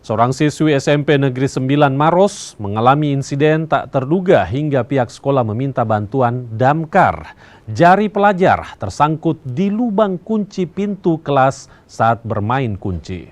Seorang siswi SMP Negeri 9 Maros mengalami insiden tak terduga hingga pihak sekolah meminta bantuan damkar. Jari pelajar tersangkut di lubang kunci pintu kelas saat bermain kunci.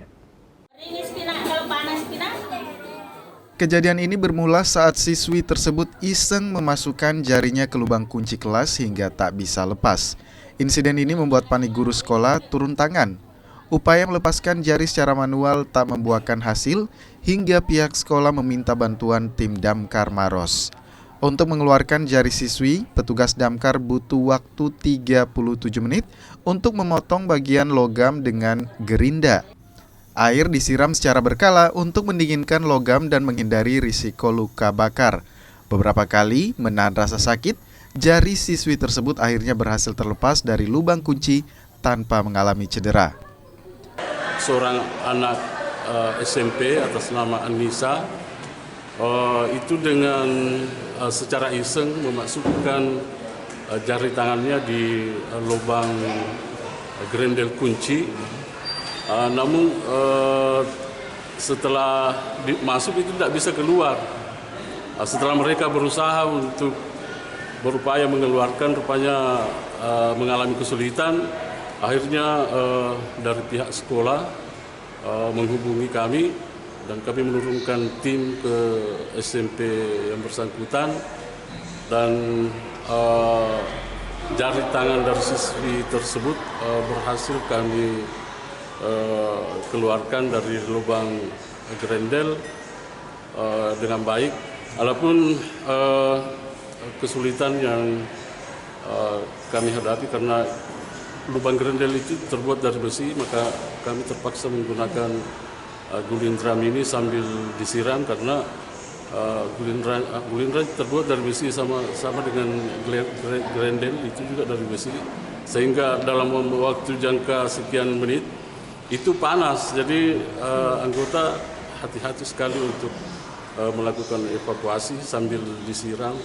Kejadian ini bermula saat siswi tersebut iseng memasukkan jarinya ke lubang kunci kelas hingga tak bisa lepas. Insiden ini membuat panik guru sekolah turun tangan. Upaya melepaskan jari secara manual tak membuahkan hasil hingga pihak sekolah meminta bantuan tim damkar Maros. Untuk mengeluarkan jari siswi, petugas damkar butuh waktu 37 menit untuk memotong bagian logam dengan gerinda. Air disiram secara berkala untuk mendinginkan logam dan menghindari risiko luka bakar. Beberapa kali menahan rasa sakit, jari siswi tersebut akhirnya berhasil terlepas dari lubang kunci tanpa mengalami cedera. Seorang anak SMP atas nama Anissa itu dengan secara iseng memasukkan jari tangannya di lubang grendel kunci. Namun setelah masuk itu tidak bisa keluar. Setelah mereka berusaha untuk berupaya mengeluarkan, rupanya mengalami kesulitan. Akhirnya dari pihak sekolah menghubungi kami dan kami menurunkan tim ke SMP yang bersangkutan dan jari tangan dari siswi tersebut berhasil kami keluarkan dari lubang grendel dengan baik. Walaupun kesulitan yang kami hadapi karena lubang grendel itu terbuat dari besi, maka kami terpaksa menggunakan guling drum ini sambil disiram karena guling drum terbuat dari besi sama dengan grendel itu juga dari besi, sehingga dalam waktu jangka sekian menit itu panas. Jadi anggota hati-hati sekali untuk melakukan evakuasi sambil disiram,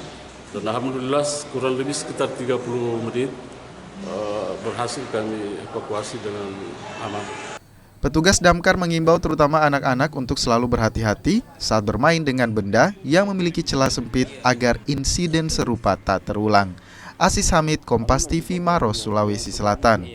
dan alhamdulillah kurang lebih sekitar 30 menit berhasil kami evakuasi dengan aman. Petugas damkar mengimbau terutama anak-anak untuk selalu berhati-hati saat bermain dengan benda yang memiliki celah sempit agar insiden serupa tak terulang. Asis Hamid, Kompas TV, Maros, Sulawesi Selatan.